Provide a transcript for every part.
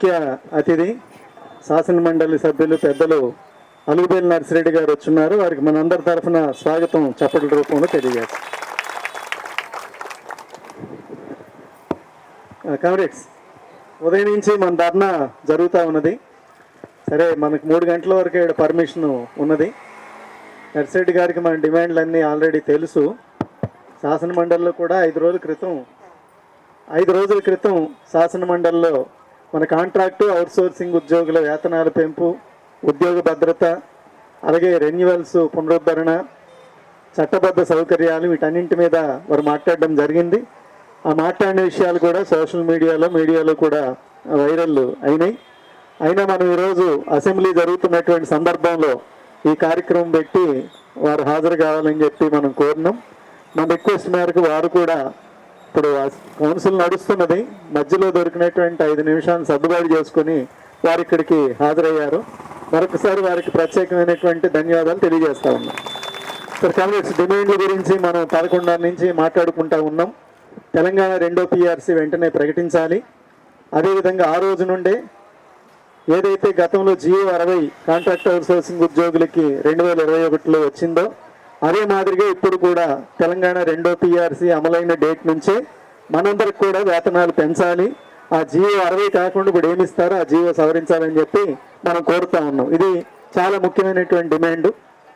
ముఖ్య అతిథి శాసన మండలి సభ్యులు పెద్దలు అలుగుబేలి నర్సిరెడ్డి గారు వచ్చున్నారు. వారికి మనందరి తరఫున స్వాగతం చప్పట్ల రూపంలో తెలియజేస్తాం. కామ్రేడ్స్, ఉదయం నుంచి మన ధర్నా జరుగుతూ ఉన్నది. సరే, మనకు 3 గంటల వరకు ఇక్కడ పర్మిషన్ ఉన్నది. నర్సిరెడ్డి గారికి మన డిమాండ్లన్నీ ఆల్రెడీ తెలుసు. శాసన మండలిలో కూడా 5 రోజుల క్రితం శాసన మండలిలో మన కాంట్రాక్టు అవుట్సోర్సింగ్ ఉద్యోగుల వేతనాల పెంపు, ఉద్యోగ భద్రత, అలాగే రెన్యువల్స్ పునరుద్ధరణ, చట్టబద్ధ సౌకర్యాలు, వీటన్నింటి మీద వారు మాట్లాడడం జరిగింది. ఆ మాట్లాడిన విషయాలు కూడా సోషల్ మీడియాలో కూడా వైరల్ అయినాయి. అయినా మనం ఈరోజు అసెంబ్లీ జరుగుతున్నటువంటి సందర్భంలో ఈ కార్యక్రమం పెట్టి వారు హాజరు కావాలని చెప్పి మనం కోరినాం. మన రిక్వెస్ట్ మేరకు వారు కూడా ఇప్పుడు కౌన్సిల్ నడుస్తున్నది, మధ్యలో దొరికినటువంటి 5 నిమిషాలు సర్దుబాటు చేసుకుని వారు ఇక్కడికి హాజరయ్యారు. మరొకసారి వారికి ప్రత్యేకమైనటువంటి ధన్యవాదాలు తెలియజేస్తా ఉన్నాం. సార్, కాంగ్రెస్ డిమాండ్ల గురించి మనం 11 నుంచి మాట్లాడుకుంటా ఉన్నాం. తెలంగాణ 2వ PRC వెంటనే ప్రకటించాలి. అదేవిధంగా ఆ రోజు నుండే ఏదైతే గతంలో GO 60 కాంట్రాక్ట్ అవుట్సోర్సింగ్ ఉద్యోగులకి 2021లో వచ్చిందో అదే మాదిరిగా ఇప్పుడు కూడా తెలంగాణ 2వ PRC అమలైన డేట్ నుంచే మనందరికి కూడా వేతనాలు పెంచాలి. ఆ GO 60 కాకుండా ఇప్పుడు ఏమిస్తారో ఆ GO సవరించాలని చెప్పి మనం కోరుతా ఉన్నాం. ఇది చాలా ముఖ్యమైనటువంటి డిమాండ్.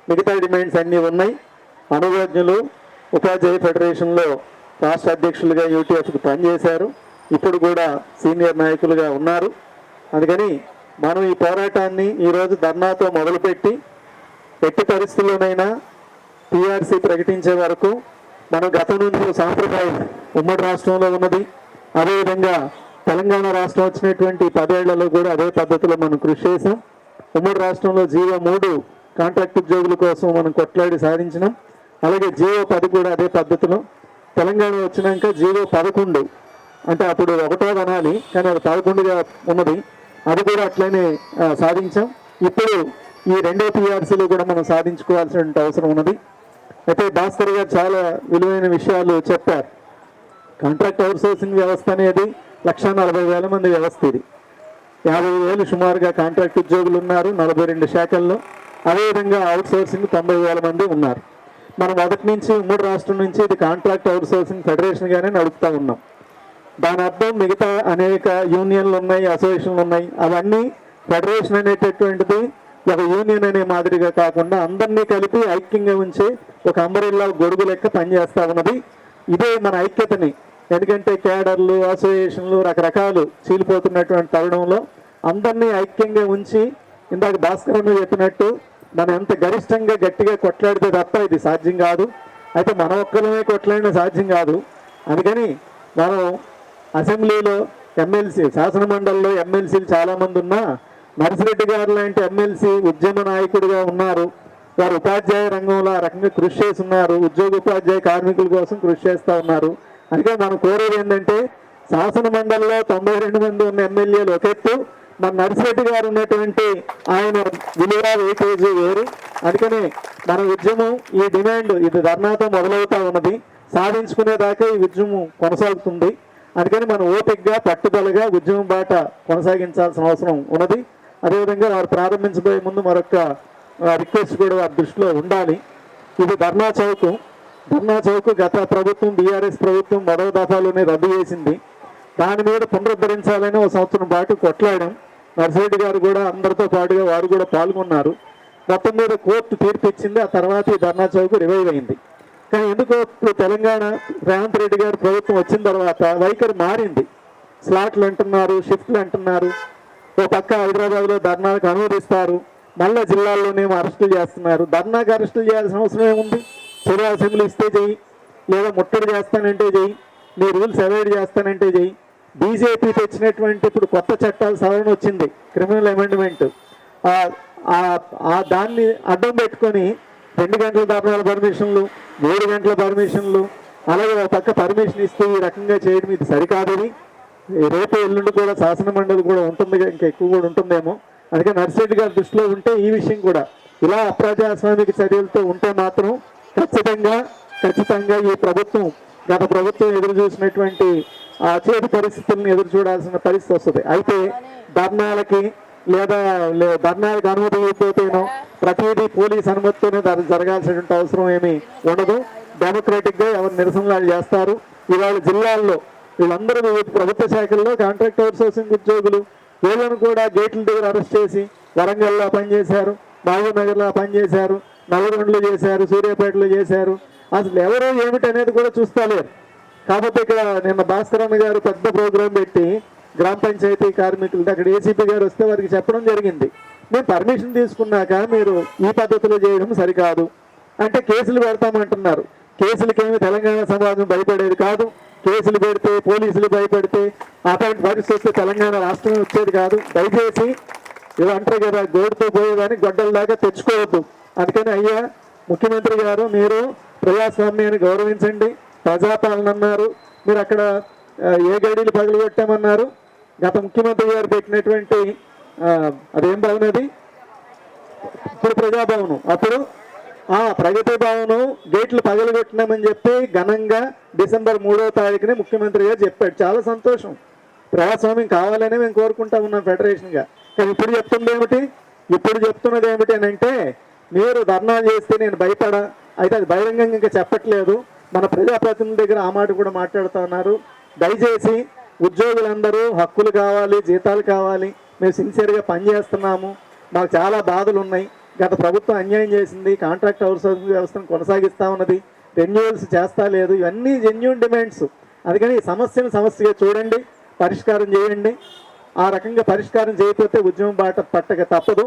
మిగతా డిమాండ్స్ అన్నీ ఉన్నాయి. అనుభవజ్ఞులు ఉపాధ్యాయ ఫెడరేషన్లో రాష్ట్ర అధ్యక్షులుగా UTFకి పనిచేశారు. ఇప్పుడు కూడా సీనియర్ నాయకులుగా ఉన్నారు. అందుకని మనం ఈ పోరాటాన్ని ఈరోజు ధర్నాతో మొదలుపెట్టి ఎట్టి పరిస్థితుల్లోనైనా PRC ప్రకటించే వరకు మనం గతం నుంచి సాంప్రదాయం ఉమ్మడి రాష్ట్రంలో ఉన్నది. అదేవిధంగా తెలంగాణ రాష్ట్రం వచ్చినటువంటి 10 ఏళ్లలో కూడా అదే పద్ధతిలో మనం కృషి చేసాం. ఉమ్మడి రాష్ట్రంలో GO 3 కాంట్రాక్ట్ ఉద్యోగుల కోసం మనం కొట్లాడి సాధించినాం. అలాగే GO 10 కూడా అదే పద్ధతిలో. తెలంగాణ వచ్చినాక GO 11 అంటే అప్పుడు 1వ అనాలి, కానీ అది 11గా ఉన్నది. అది కూడా అట్లనే సాధించాం. ఇప్పుడు ఈ 2వ PRCలో కూడా మనం సాధించుకోవాల్సిన అవసరం ఉన్నది. అయితే భాస్కర్ గారు చాలా విలువైన విషయాలు చెప్పారు. కాంట్రాక్ట్ అవుట్సోర్సింగ్ వ్యవస్థ అనేది 1,40,000 మంది వ్యవస్థ. ఇది 50,000 సుమారుగా కాంట్రాక్ట్ ఉద్యోగులు ఉన్నారు 42 శాఖల్లో. అదేవిధంగా అవుట్సోర్సింగ్ 90,000 మంది ఉన్నారు. మనం మొదటి నుంచి ఉమ్మడి రాష్ట్రం నుంచి ఇది కాంట్రాక్ట్ అవుట్సోర్సింగ్ ఫెడరేషన్గానే నడుపుతూ ఉన్నాం. దాని అర్థం మిగతా అనేక యూనియన్లు ఉన్నాయి, అసోసియేషన్లు ఉన్నాయి. అవన్నీ ఫెడరేషన్ అనేటటువంటిది ఒక యూనియన్ అనే మాదిరిగా కాకుండా అందరినీ కలిపి ఐక్యంగా ఉంచి ఒక అంబరెల్లా గొడుగు లెక్క పనిచేస్తూ ఉన్నది. ఇదే మన ఐక్యతని, ఎందుకంటే కేడర్లు, అసోసియేషన్లు రకరకాలు చీలిపోతున్నటువంటి తరుణంలో అందరినీ ఐక్యంగా ఉంచి ఇందాక భాస్కర్ చెప్పినట్టు మనం ఎంత గరిష్టంగా గట్టిగా కొట్లాడితే తప్ప ఇది సాధ్యం కాదు. అయితే మన ఒక్కరమే కొట్లాడిన సాధ్యం కాదు. అందుకని మనం అసెంబ్లీలో ఎమ్మెల్సీ, శాసన మండలిలో ఎమ్మెల్సీలు చాలామంది ఉన్నా నర్సిరెడ్డి గారు లాంటి ఎమ్మెల్సీ ఉద్యమ నాయకుడిగా ఉన్నారు. వారు ఉపాధ్యాయ రంగంలో ఆ రకంగా కృషి చేస్తున్నారు. ఉద్యోగ ఉపాధ్యాయ కార్మికుల కోసం కృషి చేస్తూ ఉన్నారు. అందుకే మనం కోరేది ఏంటంటే శాసన మండలిలో 92 మంది ఉన్న ఎమ్మెల్యేలు ఒక ఎత్తు, మన నర్సిరెడ్డి గారు ఉన్నటువంటి ఆయన విలువ వెయిటేజ్ వేరు. అందుకని మన ఉద్యమం ఈ డిమాండ్ ఇది ధర్నాతో మొదలవుతూ ఉన్నది. సాధించుకునేదాకా ఈ ఉద్యమం కొనసాగుతుంది. అందుకని మనం ఓపికగా పట్టుదలగా ఉద్యమం బాట కొనసాగించాల్సిన అవసరం ఉన్నది. అదేవిధంగా వారు ప్రారంభించబోయే ముందు మరొక రిక్వెస్ట్ కూడా వారి దృష్టిలో ఉండాలి. ఇది ధర్నా చౌక్ గత ప్రభుత్వం BRS ప్రభుత్వం మొదటి దఫాలోనే రద్దు చేసింది. దాని మీద పునరుద్ధరించాలని 1 సంవత్సరం పాటు కొట్లాడాం. నర్సిరెడ్డి గారు కూడా అందరితో పాటుగా వారు కూడా పాల్గొన్నారు. మొత్తం మీద కోర్టు తీర్పు ఇచ్చింది. ఆ తర్వాత ఈ ధర్నా చౌక్ రివైవ్ అయింది. కానీ ఎందుకో ఇప్పుడు తెలంగాణ రేవంత్ రెడ్డి గారు ప్రభుత్వం వచ్చిన తర్వాత వైఖరి మారింది. స్లాట్లు అంటున్నారు, షిఫ్ట్లు అంటున్నారు. ఓ పక్క హైదరాబాద్లో ధర్నాలకు అనుమతిస్తారు, మళ్ళీ జిల్లాల్లోనేమో అరెస్టులు చేస్తున్నారు. ధర్నాకు అరెస్టులు చేయాల్సిన అవసరం ఏముంది? చెరు అసెంబ్లీ ఇస్తే చెయ్యి, లేదా ముట్టడి చేస్తానంటే చెయ్యి, నీ రూల్స్ అవాయిడ్ చేస్తానంటే చెయ్యి. బీజేపీ తెచ్చినటువంటి ఇప్పుడు కొత్త చట్టాల సవరణ వచ్చింది, క్రిమినల్ అమెండ్మెంట్. దాన్ని అడ్డం పెట్టుకొని 2 గంటల ధర్నాల పర్మిషన్లు, 3 గంటల పర్మిషన్లు, అలాగే ఒక పక్క పర్మిషన్ ఇస్తూ ఈ రకంగా చేయడం ఇది సరికాదని. రేపు ఎల్లుండి కూడా శాసన మండలి కూడా ఉంటుంది, ఇంకా ఎక్కువ కూడా ఉంటుందేమో. అందుకే నర్సిరెడ్డి గారి దృష్టిలో ఉంటే ఈ విషయం కూడా ఇలా అప్రజాస్వామిక చర్యలతో ఉంటే మాత్రం ఖచ్చితంగా ఈ ప్రభుత్వం గత ప్రభుత్వం ఎదురు చూసినటువంటి చేతి పరిస్థితులను ఎదురు చూడాల్సిన పరిస్థితి వస్తుంది. అయితే ధర్నాలకి లేదా ధర్నాలకు అనుమతి ఇవ్వకపోతేనో ప్రతిదీ పోలీస్ అనుమతితోనే జరగాల్సినటువంటి అవసరం ఏమీ ఉండదు. డెమోక్రటిక్గా ఎవరు నిరసనలు చేస్తారు. ఇవాళ జిల్లాల్లో వీళ్ళందరూ ప్రభుత్వ శాఖల్లో కాంట్రాక్ట్ అవుట్సోర్సింగ్ ఉద్యోగులు వీళ్ళను కూడా గేట్ల దగ్గర అరెస్ట్ చేసి వరంగల్లో పనిచేశారు, మహబూబ్ నగర్లో పనిచేశారు, నల్గొండలో చేశారు, సూర్యాపేటలో చేశారు. అసలు ఎవరు ఏమిటి అనేది కూడా చూస్తలేరు. కాకపోతే ఇక్కడ నిన్న భాస్కర్ అన్న గారు పెద్ద ప్రోగ్రాం పెట్టి గ్రామ పంచాయతీ కార్మికులు అక్కడ ఏసీపీ గారు వస్తే వారికి చెప్పడం జరిగింది, మేము పర్మిషన్ తీసుకున్నాక మీరు ఈ పద్ధతిలో చేయడం సరికాదు అంటే కేసులు పెడతామంటున్నారు. కేసులకేమి తెలంగాణ సమాజం భయపడేది కాదు. కేసులు పెడితే పోలీసులు భయపడితే అటువంటి పరిస్థితి వస్తే తెలంగాణ రాష్ట్రం వచ్చేది కాదు. దయచేసి ఇలా అంటారు కదా, గోడుతో పోయేదాన్ని గొడ్డలలాగా తెచ్చుకోవద్దు. అందుకని అయ్యా ముఖ్యమంత్రి గారు, మీరు ప్రజాస్వామ్యాన్ని గౌరవించండి. ప్రజాపాలన అన్నారు, మీరు అక్కడ ఏ గడీలు పగలగొట్టామన్నారు. గత ముఖ్యమంత్రి గారు పెట్టినటువంటి అదేం భవన్ అది, ఇప్పుడు ప్రజాభవనం, అప్పుడు ప్రగతి భవనం గేట్లు పగలగొట్టినామని చెప్పి ఘనంగా డిసెంబర్ 3వ తారీఖునే ముఖ్యమంత్రి గారు చెప్పాడు. చాలా సంతోషం. ప్రజాస్వామ్యం కావాలనే మేము కోరుకుంటా ఉన్నాం ఫెడరేషన్గా. కానీ ఇప్పుడు చెప్తున్నది ఏమిటి అని అంటే, మీరు ధర్నా చేస్తే నేను భయపడా, అయితే అది బహిరంగంగా ఇంకా చెప్పట్లేదు. మన ప్రజాప్రతినిధుల దగ్గర ఆ మాట కూడా మాట్లాడుతూ ఉన్నారు. దయచేసి ఉద్యోగులందరూ హక్కులు కావాలి, జీతాలు కావాలి, మేము సిన్సియర్గా పనిచేస్తున్నాము, మాకు చాలా బాధలు ఉన్నాయి, గత ప్రభుత్వం అన్యాయం చేసింది, కాంట్రాక్ట్ అవుట్సోర్సింగ్ వ్యవస్థను కొనసాగిస్తూ ఉన్నది, రెన్యువల్స్ చేస్తా లేదు, ఇవన్నీ జెన్యూన్ డిమాండ్స్. అందుకని ఈ సమస్యను సమస్యగా చూడండి, పరిష్కారం చేయండి. ఆ రకంగా పరిష్కారం చేయకపోతే ఉద్యమం బాట పట్టక తప్పదు.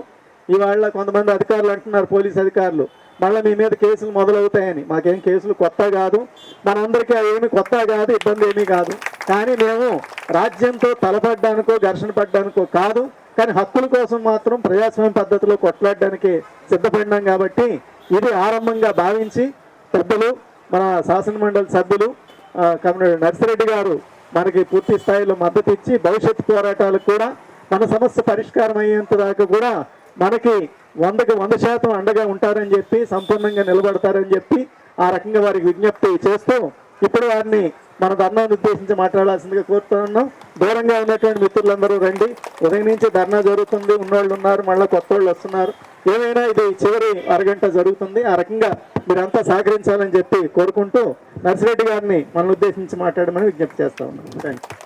ఇవాళ కొంతమంది అధికారులు అంటున్నారు, పోలీస్ అధికారులు, మళ్ళీ మీ మీద కేసులు మొదలవుతాయని. మాకేం కేసులు కొత్త కాదు, మనందరికీ అవేమి కొత్త కాదు, ఇబ్బంది ఏమీ కాదు. కానీ మేము రాజ్యంతో తలపడ్డానికో ఘర్షణ పడ్డానికో కాదు, కానీ హక్కుల కోసం మాత్రం ప్రజాస్వామ్య పద్ధతిలో కొట్లాడడానికి సిద్ధపడినాం. కాబట్టి ఇది ఆరంభంగా భావించి పెద్దలు, మన శాసనమండలి సభ్యులు కమ్యూనిటీ నర్సిరెడ్డి గారు మనకి పూర్తి స్థాయిలో మద్దతు ఇచ్చి భవిష్యత్తు పోరాటాలకు కూడా మన సమస్య పరిష్కారం అయ్యేంత దాకా కూడా మనకి 100కి 100% అండగా ఉంటారని చెప్పి, సంపూర్ణంగా నిలబడతారని చెప్పి ఆ రకంగా వారికి విజ్ఞప్తి చేస్తూ ఇప్పుడు వారిని మన ధర్నాను ఉద్దేశించి మాట్లాడాల్సిందిగా కోరుతున్నాం. దూరంగా ఉన్నటువంటి మిత్రులందరూ రండి. ఉదయం నుంచి ధర్నా జరుగుతుంది, ఉన్నోళ్ళు ఉన్నారు, మళ్ళీ కొత్త వాళ్ళు వస్తున్నారు. ఏమైనా ఇది చివరి అరగంట జరుగుతుంది. ఆ రకంగా మీరంతా సహకరించాలని చెప్పి కోరుకుంటూ నర్సిరెడ్డి గారిని మనల్ని ఉద్దేశించి మాట్లాడమని విజ్ఞప్తి చేస్తా ఉన్నాం. Thank you.